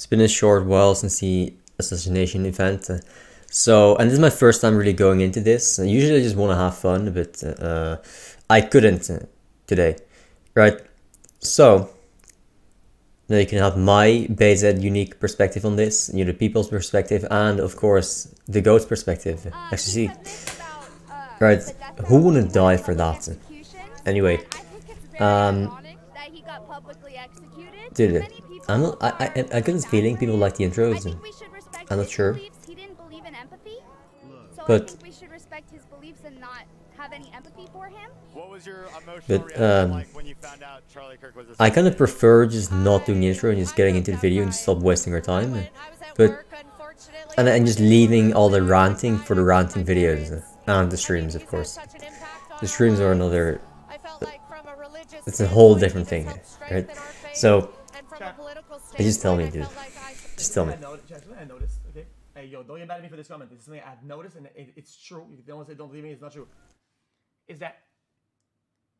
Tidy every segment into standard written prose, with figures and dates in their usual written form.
It's been a short while since the assassination event. And this is my first time really going into this. Usually I just want to have fun, but I couldn't today. Right? So, now you can have my BZ unique perspective on this, the people's perspective, and of course, the goat's perspective. Actually, see. Right? Who wouldn't die for that? Anyway. Dude, I get this feeling people like the intros. I'm not sure. But I kind of prefer just not doing the intro and just getting into the video and just stop wasting our time. And just leaving all the ranting for the ranting videos and the streams, of course. The streams are another. It's a whole different thing, right? So, just tell me, dude. Just tell me. I noticed, okay? Hey, yo, don't get mad at me for this comment. This is something I've noticed, and it's true. You don't say, don't believe me, it's not true. Is that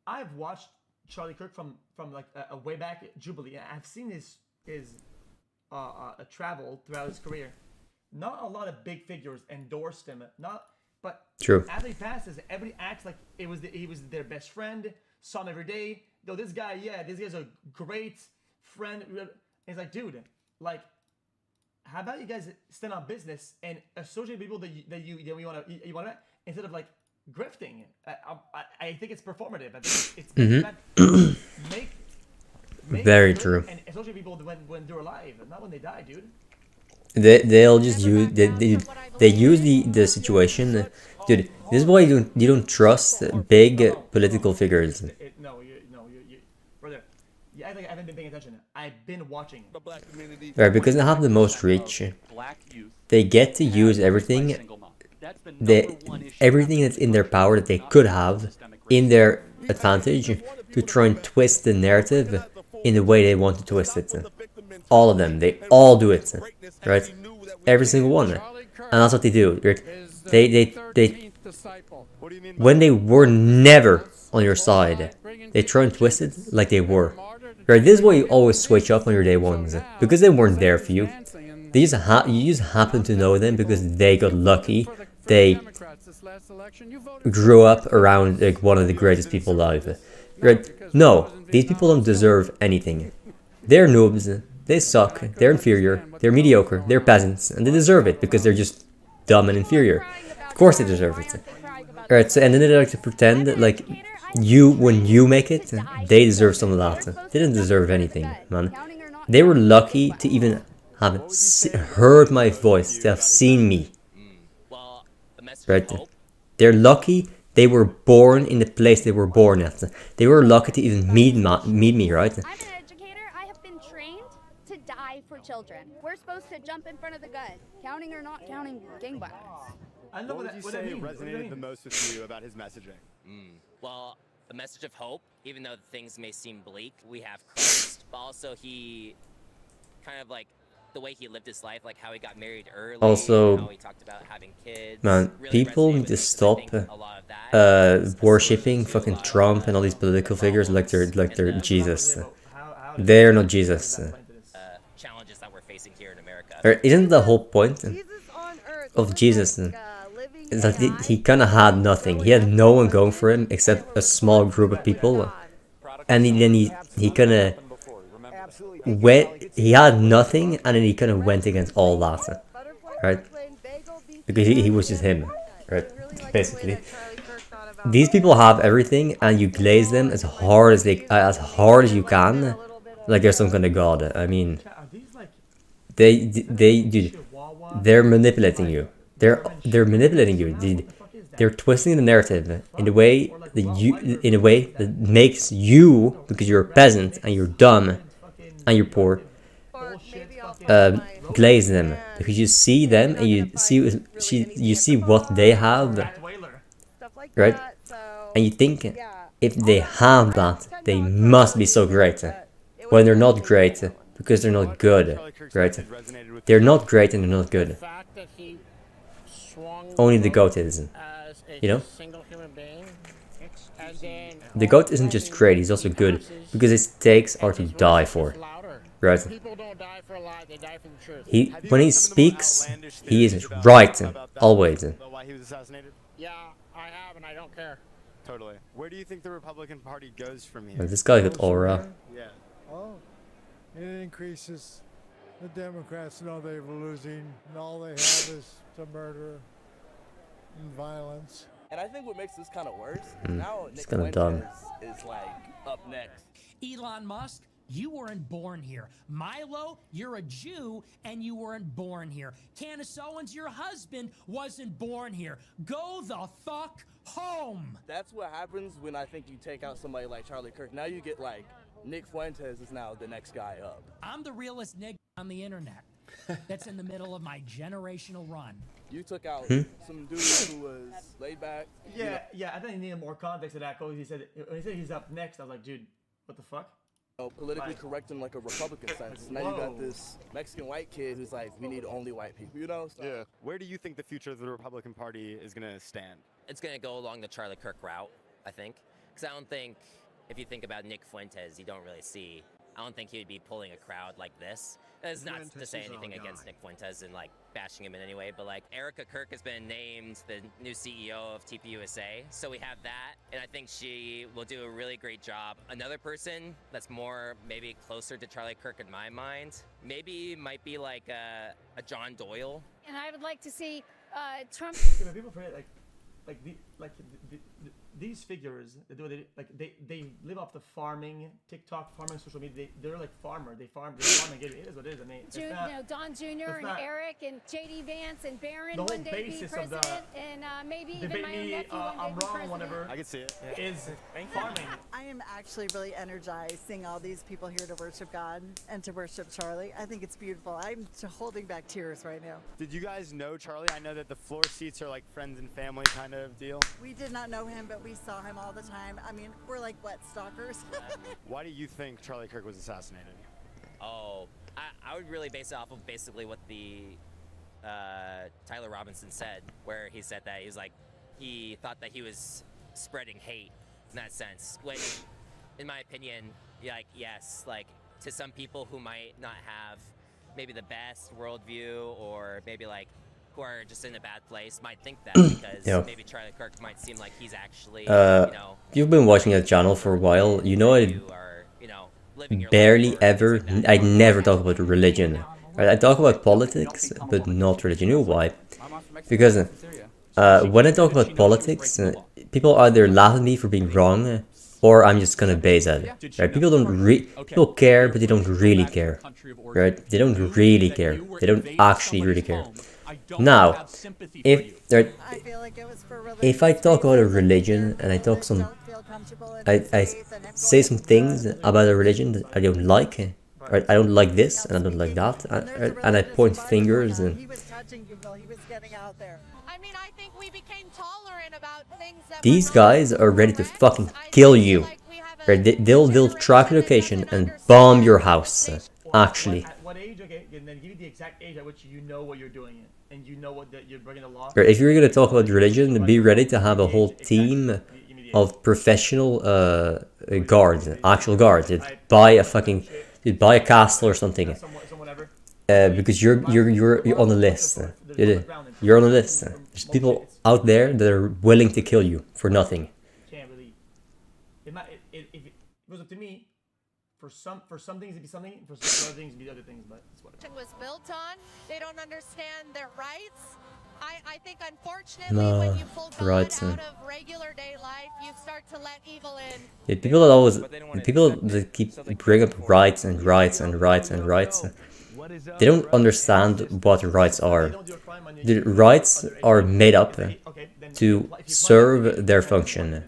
I've watched Charlie Kirk from like a way back Jubilee, and I've seen his travel throughout his career. Not a lot of big figures endorsed him. But true. As he passes, everybody acts like he was their best friend. Saw him every day. Yo, this guy's a great friend. And it's like, dude, like, how about you guys stand on business and associate people that you want to instead of like grifting. I think it's performative. I think it's make very true. And associate people when they're alive, not when they die, dude. They'll just use they use the situation, dude. This is why you don't trust big political figures. Brother. Yeah, I think I haven't been paying attention. I've been watching. Right, because they have the most reach. They get to use everything. Everything that's in their power that they could have in their advantage to try and twist the narrative in the way they want to twist it. All of them, they all do it, right? Every single one, and that's what they do. Right? They when they were never on your side, they try and twist it like they were. Right? This is why you always switch up on your day ones, because they weren't there for you. You just happen to know them because they got lucky. They grew up around like one of the greatest people alive. Right? No, these people don't deserve anything. They're noobs. They suck, they're inferior, they're mediocre, they're peasants, and they deserve it because they're just dumb and inferior. Of course they deserve it. Alright, so and then they like to pretend that like when you make it, they deserve some of that. They didn't deserve anything, man. They were lucky to even have heard my voice, to have seen me. Right? They're lucky they were born in the place they were born at. They were lucky to even meet me, right? Children. We're supposed to jump in front of the gun, counting or not counting gangbangers. I know what would you say resonated the most with you about his messaging? Well, the message of hope, even though things may seem bleak, we have Christ, but also he kind of like the way he lived his life, like how he got married early, also, how he talked about having kids. Man, really people need to stop worshipping fucking Trump and all these political figures like they're Jesus. They're not Jesus. Challenges that we're facing here in America. Or isn't the whole point of Jesus is that he kind of had nothing. He had no one going for him except a small group of people, and then he kind of he had nothing, and then he kind of went against all that, right? Because he was just him, right? Basically, these people have everything, and you glaze them as hard as you can, like they're some kind of god. I mean. They're manipulating you. They're manipulating you. They're twisting the narrative in a way that makes you, because you're a peasant and you're dumb and you're poor, glaze them because you see them and you see what they have, right? And you think if they have that, they must be so great. When they're not great. Because they're not good, right? They're not great and they're not good. Only the goat is, you know? The goat isn't just great, he's also good. Because his stakes are to die for. right? People don't die for a lie, they die for the truth. When he speaks, he is right, always. Why he was assassinated? Yeah, I have, and I don't care. Totally. Where do you think the Republican Party goes from here? This guy got aura. Yeah. Oh, it increases. The Democrats know they're losing, and all they have is to murder and violence. And I think what makes this kind of worse, now Nick kinda dumb. Fuentes is like up next. Elon Musk, you weren't born here. Milo, you're a Jew and you weren't born here. Candace Owens, your husband, wasn't born here. Go the fuck home. That's what happens when I think you take out somebody like Charlie Kirk. Now you get like Nick Fuentes is now the next guy up. I'm the realest nigga on the internet. That's in the middle of my generational run. You took out some dude who was laid back. Yeah, yeah. I think he needed more context to that. Cause he said when he said he's up next, I was like, dude, what the fuck? Politically correct in like a Republican sense. Now you got this Mexican white kid who's like, we need only white people, you know? So, Yeah. Where do you think the future of the Republican Party is going to stand? It's going to go along the Charlie Kirk route, I think. Because I don't think, if you think about Nick Fuentes, you don't really see, I don't think he would be pulling a crowd like this. That's not to say anything against Nick Fuentes and like bashing him in any way, but like Erica Kirk has been named the new CEO of TPUSA, so we have that, and I think she will do a really great job. Another person that's more maybe closer to Charlie Kirk in my mind, maybe might be like a John Doyle. And I would like to see Trump. Yeah, but people forget these figures, they live off the farming, TikTok, farming, social media. They're like farmer. They farm. It is what it is. I mean, Don Jr. and Eric and JD Vance and Barron the whole one day be basis president, of the and maybe even debate my own me, nephew one day I'm be wrong, president. whatever. I can see it. Is farming. I am actually really energized seeing all these people here to worship God and to worship Charlie. I think it's beautiful. I'm holding back tears right now. Did you guys know Charlie? I know that the floor seats are like friends and family kind of deal. We did not know him, but we saw him all the time. I mean, we're like, what, stalkers? Why do you think Charlie Kirk was assassinated? Oh, I would really base it off of basically what the Tyler Robinson said, where he said that he thought that he was spreading hate in that sense, which, in my opinion, like, yes, like, to some people who might not have maybe the best worldview, or maybe like who are just in a bad place, might think that because maybe Charlie Kirk might seem like he's actually, you've been watching that channel for a while. You know, I barely ever, I never talk about religion. Right? I talk about politics, but not religion. You know why? Because when I talk about politics, people either laugh at me for being wrong, or I'm just gonna base at it. Right? People care, but they don't really care. Right? They don't really care. They don't actually really care. Now, if I talk about a religion and I talk I say some things about a religion that I don't like, right? I don't like this and I don't like that, and I point fingers and. These guys are ready to fucking kill you. Right? They'll track your location and bomb your house. Actually. At what age? Okay, and then give you the exact age at which you know what you're doing, and you know what you're breaking the law. If you're gonna talk about religion, be ready to have a whole team of professional guards, actual guards. Buy a castle or something, because you're on the list. You're on the list. There's people out there that are willing to kill you for nothing. Can't really. If it goes up to me, for some things it'd be something, for some other things it'd be other things, but it's whatever. Was built on. They don't understand their rights. I think unfortunately when you pull God out of regular day life, you start to let evil in. Yeah, people that keep bring up rights and rights and rights and rights, they don't understand what rights are. The rights are made up to serve their function.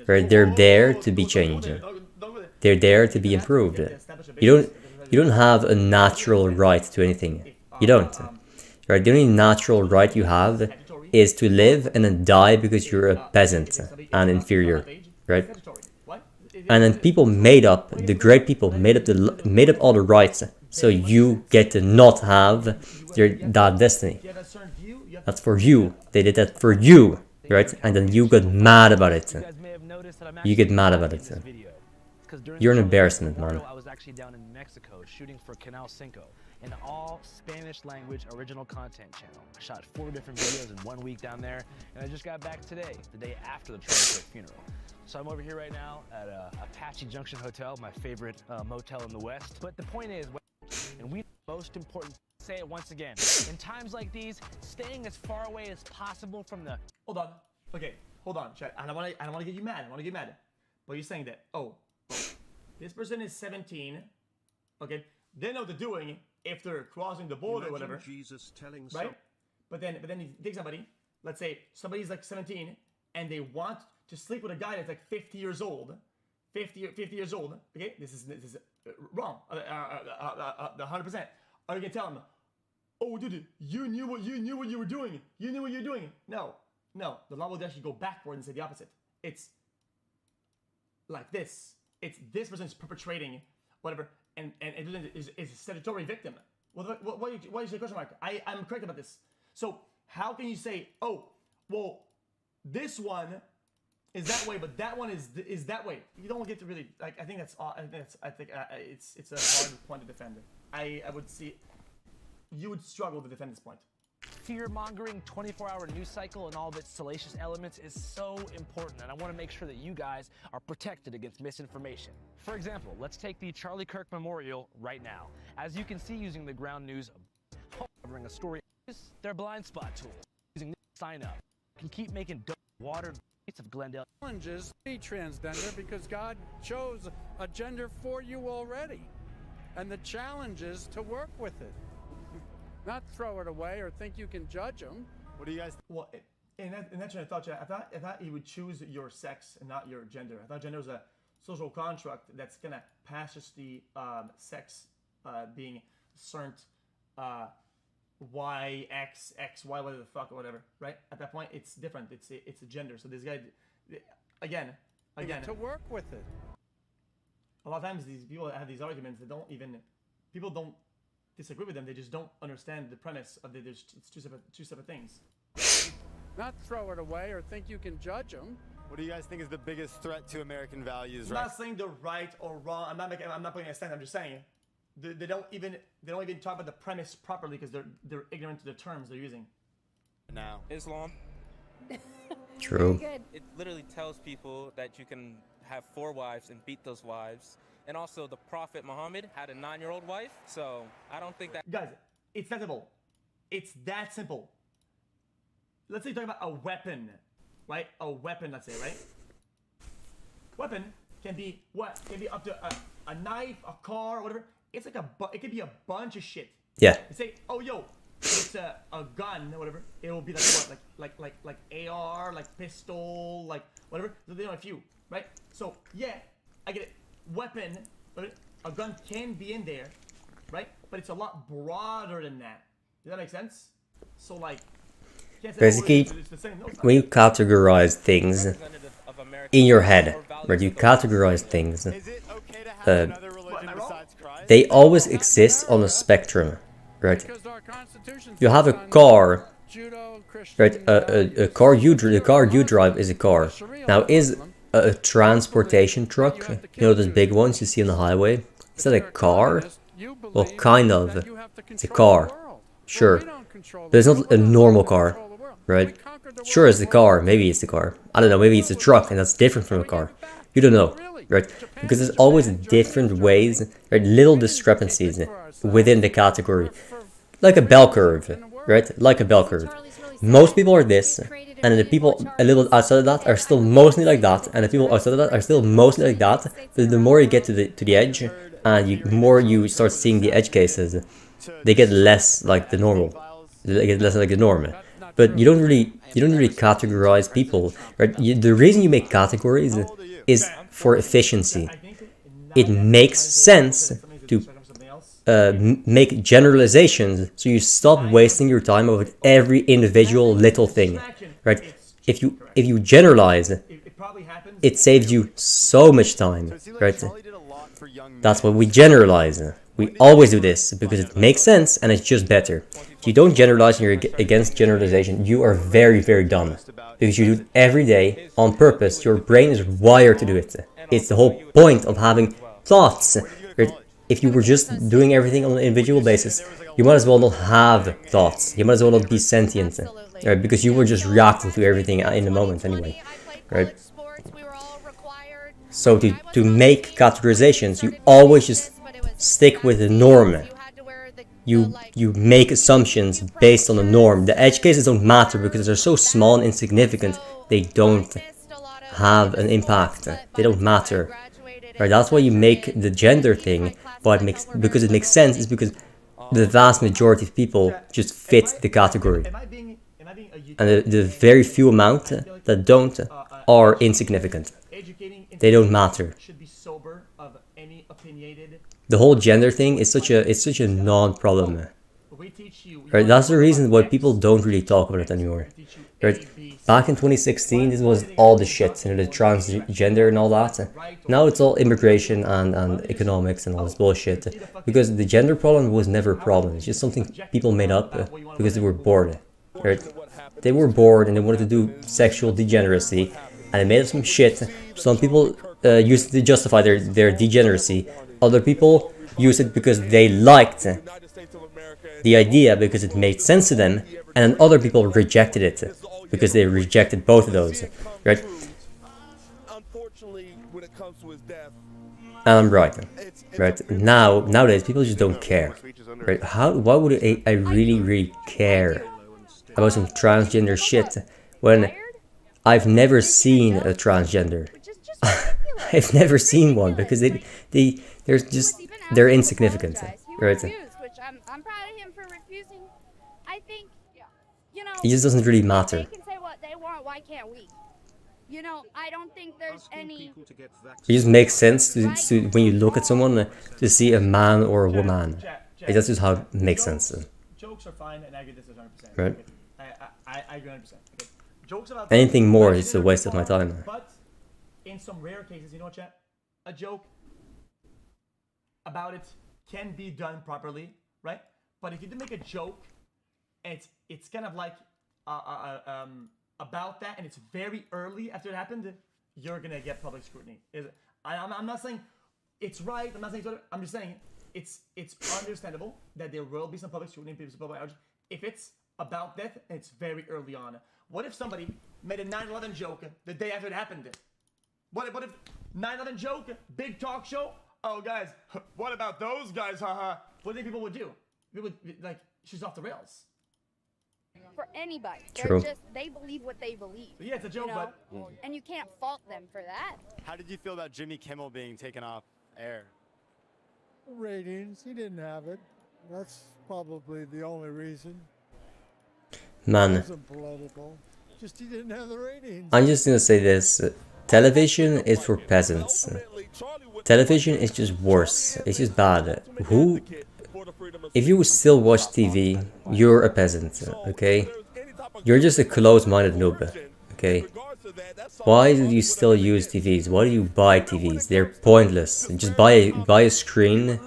Right? They're there to be changed. They're there to be improved. You don't have a natural right to anything. You don't. Right? The only natural right you have is to live and then die because you're a peasant and inferior. Right? And then people made up, the great people made up all the rights, so you get to not have that destiny. That's for you. They did that for you, right? And then you got mad about it. You get mad about it. You're an embarrassment, man. actually down in Mexico shooting for Canal Cinco, an all Spanish language original content channel. I shot 4 different videos in 1 week down there, and I just got back today, the day after the Charlie Kirk funeral. So I'm over here right now at Apache Junction Hotel, my favorite motel in the West. But the point is, and we most important, say it once again, in times like these, staying as far away as possible from the... Hold on. Okay, hold on, chat. I don't want to get you mad. I want to get mad. But you're saying that, this person is 17. Okay, they know what they're doing if they're crossing the border or whatever. Jesus telling right? But then you take somebody. Let's say somebody's like 17 and they want to sleep with a guy that's like 50 years old. 50 years old. Okay, this is wrong. 100%. Or you can tell them, oh, dude, you knew what you were doing. You knew what you were doing. No. The law will actually go backward and say the opposite. It's like this. It's this person's perpetrating whatever, and it is a statutory victim. Well, why is your question mark? I'm correct about this. So how can you say, oh, well, this one is that way, but that one is that way? You don't get to really like. I think it's a hard point to defend. I would see you would struggle to defend this point. Fear-mongering 24-hour news cycle and all of its salacious elements is so important, and I want to make sure that you guys are protected against misinformation. For example, let's take the Charlie Kirk Memorial right now. As you can see, using the ground news covering a story, their blind spot tool, using sign up, can keep making dope watered streets of Glendale. Challenges be transgender because God chose a gender for you already, and the challenge is to work with it. Not throw it away or think you can judge them. What do you guys? Well, in that train of thought, I thought you would choose your sex and not your gender. I thought gender was a social construct that's gonna pass just the sex being certain Y, X, Y, whatever the fuck or whatever, right? At that point, it's different. It's a gender. So this guy, again. To work with it. A lot of times these people have these arguments that people don't disagree with them. They just don't understand the premise of it's two separate things. Not throw it away or think you can judge them. What do you guys think is the biggest threat to American values? I'm not saying they're right or wrong. I'm not putting a stand. I'm just saying they don't even talk about the premise properly because they're ignorant to the terms they're using. Now, Islam. True. It literally tells people that you can have 4 wives and beat those wives. And also, the Prophet Muhammad had a 9-year-old wife, so I don't think that... Guys, it's that simple. It's that simple. Let's say you're talking about a weapon, right? A weapon, let's say, right? Weapon can be what? Can be up to a knife, a car, whatever. It's like it could be a bunch of shit. Yeah. You say, oh, yo, it's a gun or whatever. It will be like what? Like AR, like pistol, like whatever. So they know a few, right? So, yeah, I get it. Weapon, but a gun can be in there, right? But it's a lot broader than that. Does that make sense? So like, basically, when you categorize things in your head, where you categorize things, they always exist on a spectrum, right? You have a car, right? The car you drive is a car. Now, is a transportation truck, you know those big ones you see on the highway? Is that a car? Well, kind of. It's a car. Sure. But it's not a normal car, right? Sure, it's a car. Maybe it's a car. I don't know. Maybe it's a truck, and that's different from a car. You don't know, right? Because there's always different ways, right? Little discrepancies within the category. Like a bell curve, right? Like a bell curve. Most people are this, and the people a little outside of that are still mostly like that, and the people outside of that are still mostly like that. But the more you get to the edge, and the more you start seeing the edge cases, they get less like the normal. They get less like the norm. But you don't really categorize people, right? The reason you make categories is for efficiency. It makes sense to make generalizations, so you stop wasting your time over every individual little thing, right? If you generalize, it saves you so much time, right? That's why we generalize. We always do this because it makes sense and it's just better. If you don't generalize and you're against generalization, you are very, very dumb, because you do it every day on purpose. Your brain is wired to do it. It's the whole point of having thoughts. if you were just doing everything on an individual basis, you might as well not have thoughts. You might as well not be sentient, right? Because you were just reacting to everything in the moment anyway, right? So to make categorizations, you always just stick with the norm. You make assumptions based on the norm. The edge cases don't matter because they're so small and insignificant. They don't have an impact. They don't matter. Right? That's why you make the gender thing. But because it makes sense is because the vast majority of people just fit the category. And the very few amount that don't are insignificant. They don't matter. The whole gender thing is such a non-problem. Right? That's the reason why people don't really talk about it anymore. Right? Back in 2016, this was all the shit, you know, the transgender and all that. Now it's all immigration and economics and all this bullshit. Because the gender problem was never a problem. It's just something people made up because they were bored. Right? They were bored and they wanted to do sexual degeneracy, and they made up some shit. Some people used it to justify their degeneracy. Other people used it because they liked the idea because it made sense to them, and then other people rejected it because they rejected both of those, right? And I'm right, right? Nowadays people just don't care, right? Why would I really care about some transgender shit when I've never seen a transgender? I've never seen one because they're insignificant, right? I'm proud of him for refusing. I think, you know, it just doesn't really matter. They can say what they want, why can't we? You know, I don't think there's any... It just makes sense to when you look at someone to see a man or a woman. That's just how it makes sense. Jokes are fine, and I agree this is 100%. Right? I agree 100%. Okay. Jokes about anything more is a waste of my time. But in some rare cases, you know what, chat? A joke about it can be done properly, right? But if you do make a joke, and it's kind of like about that, and it's very early after it happened, you're gonna get public scrutiny. I'm not saying it's right. I'm not saying it's, I'm just saying it's understandable that there will be some public scrutiny, if it's about death and it's very early on. What if somebody made a 9/11 joke the day after it happened? What if 9/11 joke, big talk show? Oh, guys, what about those guys? Haha. What do you think people would do? People would, like, she's off the rails. For anybody. True. They believe what they believe. Yeah, it's a joke, you know? but... And you can't fault them for that. How did you feel about Jimmy Kimmel being taken off air? Ratings, he didn't have it. That's probably the only reason. Man. It wasn't political. Just he didn't have the ratings. I'm just gonna say this. Television is for peasants. Television is just worse. It's just bad. If you still watch TV, you're a peasant, okay? You're just a closed-minded noob, okay? Why do you still use TVs? Why do you buy TVs? They're pointless. Just buy a screen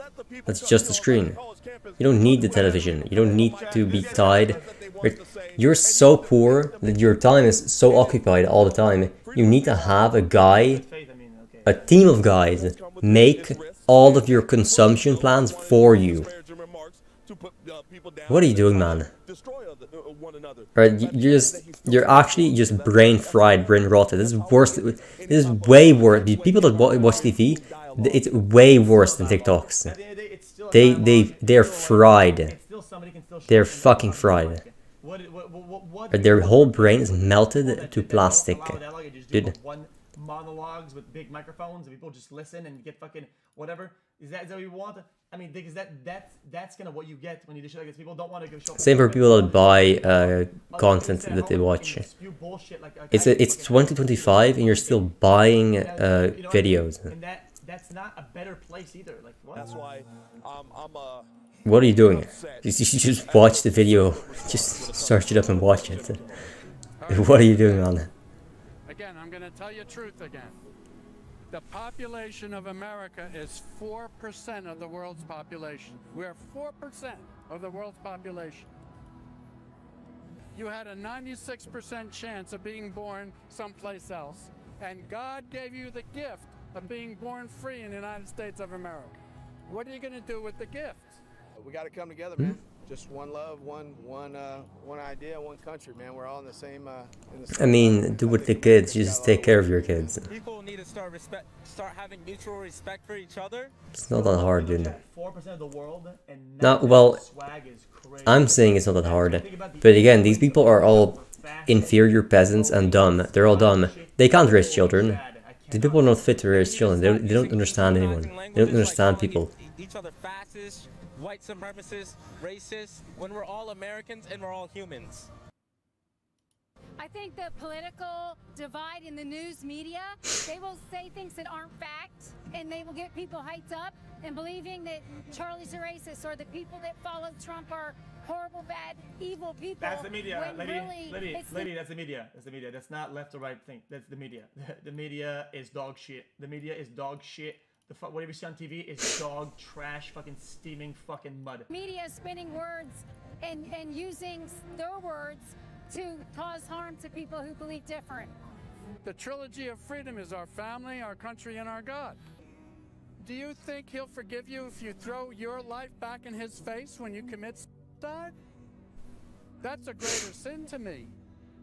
that's just a screen. You don't need the television. You don't need to be tied. You're so poor that your time is so occupied all the time. You need to have a guy, a team of guys, make all of your consumption plans for you. What are you doing, man? Right, you're actually just brain fried, brain rotted. This is worse. This is way worse. The people that watch TV, it's way worse than TikToks. They're fried. They're fucking fried. Their whole brain is melted to plastic, dude. Monologues with big microphones and people just listen and get fucking whatever. Is that what you want? I mean, is that's kind of what you get when you do shit like this. People don't want to go show. Same for people that buy content that they watch. It's 2025 and you're still buying videos. And that's not a better place either. Like what? That's why What are you doing? You just watch the video. Just search it up and watch it. What are you doing on it? Again, I'm going to tell you truth again. The population of America is 4% of the world's population. We're 4% of the world's population. You had a 96% chance of being born someplace else, and God gave you the gift of being born free in the United States of America. what are you going to do with the gift? We got to come together, man. Just one love, one idea, one country, man. We're all in the same. I mean, do with the kids. Just take care of your kids. People need to start having mutual respect for each other. It's not that hard, dude. 4% of the world and Not well. swag is crazy. I'm saying it's not that hard, but again, these people are all inferior peasants and dumb. They're all dumb. They can't raise children. These people are not fit to raise children. They don't understand anyone. They don't understand people. Each other fascists, white supremacists, racists, when we're all Americans and we're all humans. I think the political divide in the news media, they will say things that aren't fact, and they will get people hyped up and believing that Charlie's a racist or the people that follow Trump are horrible, bad, evil people. That's the media, lady. It's That's the media. That's the media. That's not left or right thing. That's the media. The media is dog shit. The media is dog shit. Whatever you see on TV is dog trash, fucking steaming fucking mud. Media is spinning words and using their words to cause harm to people who believe different. The trilogy of freedom is our family, our country, and our God. Do you think he'll forgive you if you throw your life back in his face when you commit suicide? That's a greater sin to me.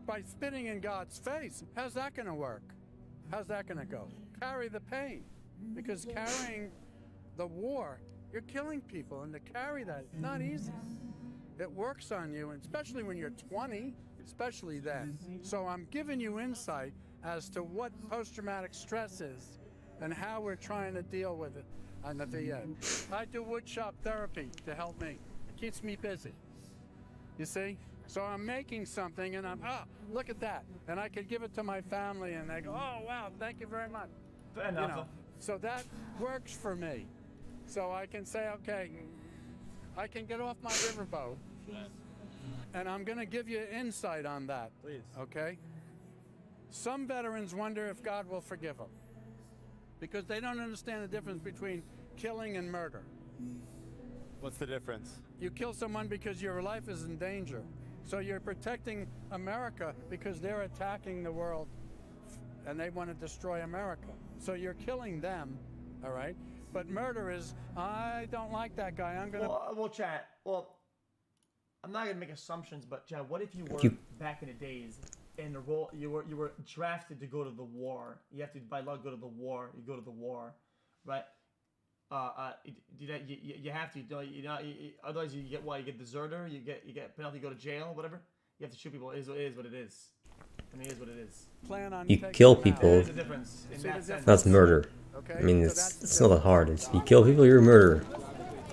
By spitting in God's face, how's that going to work? How's that going to go? Carry the pain. Because carrying the war, you're killing people, and to carry that, it's not easy. It works on you, and especially when you're 20, especially then. So I'm giving you insight as to what post-traumatic stress is and how we're trying to deal with it. And at the end, I do woodshop therapy to help me. It keeps me busy. You see? So I'm making something, and look at that. And I could give it to my family, and they go, oh, wow, thank you very much. Fair enough. You know, so that works for me. So I can say, okay, I can get off my riverboat, and I'm going to give you insight on that. Please. Okay? Some veterans wonder if God will forgive them because they don't understand the difference between killing and murder. What's the difference? You kill someone because your life is in danger. So you're protecting America because they're attacking the world and they want to destroy America. So you're killing them, all right? But murder is, I don't like that guy, I'm gonna... Well, Chad, I'm not gonna make assumptions, but Chad, what if you were back in the days in the role, you were drafted to go to the war. You have to, by law, go to the war. You go to the war, right? You have to, otherwise you get what? You get deserter, you get penalty, you go to jail, whatever. You have to shoot people. It is what it is. I mean, it is what it is. You kill people. There's a difference in that sense. That's murder. I mean, it's not that hard. It's, you kill people, you're a murderer.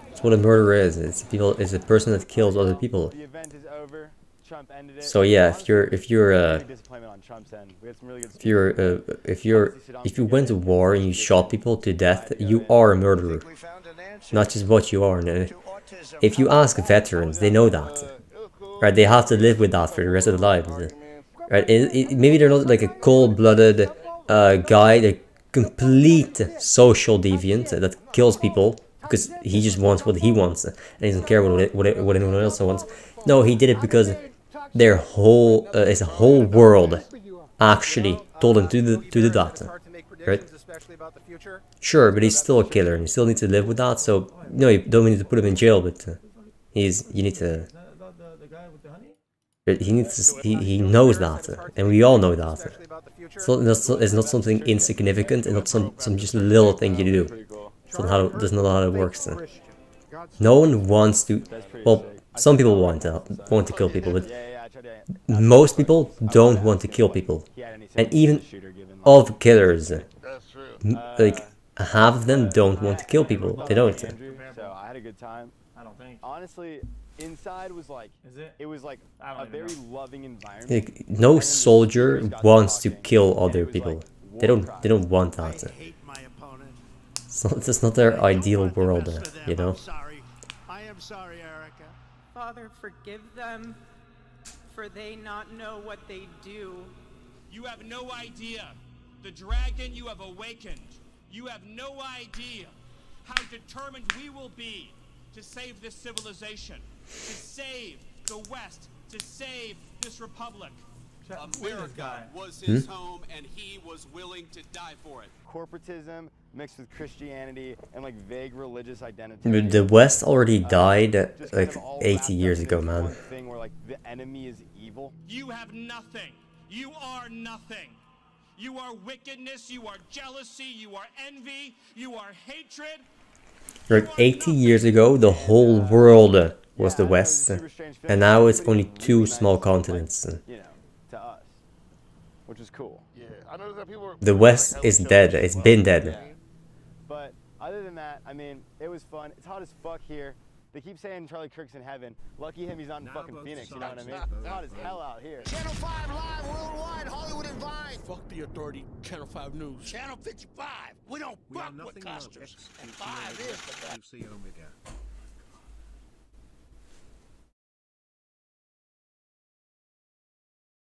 That's what a murderer is. It's a person that kills other people. The event is over. Trump ended it. So yeah, if you went to war and you shot people to death, you are a murderer. Not just what you are. If you ask veterans, they know that. Right? They have to live with that for the rest of their lives. Right? Maybe they're not like a cold-blooded guy, a complete social deviant that kills people because he just wants what he wants and he doesn't care what anyone else wants. No, he did it because their whole world actually told him to do that, right? Sure, but he's still a killer and you still need to live with that. So no, you don't need to put him in jail, but you need to. He knows that, and we all know that. It's not something insignificant, and not some just little thing you do. That's not how it works. No one wants to. Well, some people want to kill people, but most people don't want to kill people. And even all the killers, like half of them don't want to kill people. They don't. So I had a good time. I don't think. Honestly, inside was like, it was like a very loving environment. Like, no soldier wants to kill other people. They don't want that. It's not their ideal world, you know. I am sorry, Erica. Father, forgive them, for they not know what they do. You have no idea. The dragon you have awakened. You have no idea how determined we will be to save this civilization, to save the West, to save this republic. America was his home, and he was willing to die for it. Corporatism mixed with Christianity and like vague religious identity. The West already died like 80 years ago, man. One thing where like the enemy is evil. You have nothing. You are nothing. You are wickedness. You are jealousy. You are envy. You are hatred. Like 80 years ago, the whole world was the West, and now it's only 2 small continents. You know, to us, which is cool. Yeah, I know that people. The West is dead. It's been dead. But other than that, I mean, it was fun. It's hot as fuck here. They keep saying Charlie Kirk's in heaven. Lucky him, he's not in fucking Phoenix. You know what I mean? It's hot as hell out here. Channel 5 live worldwide, Hollywood and Vine. Fuck the authority, Channel 5 News. Channel 55. We don't fuck with custers. And 5 is the best.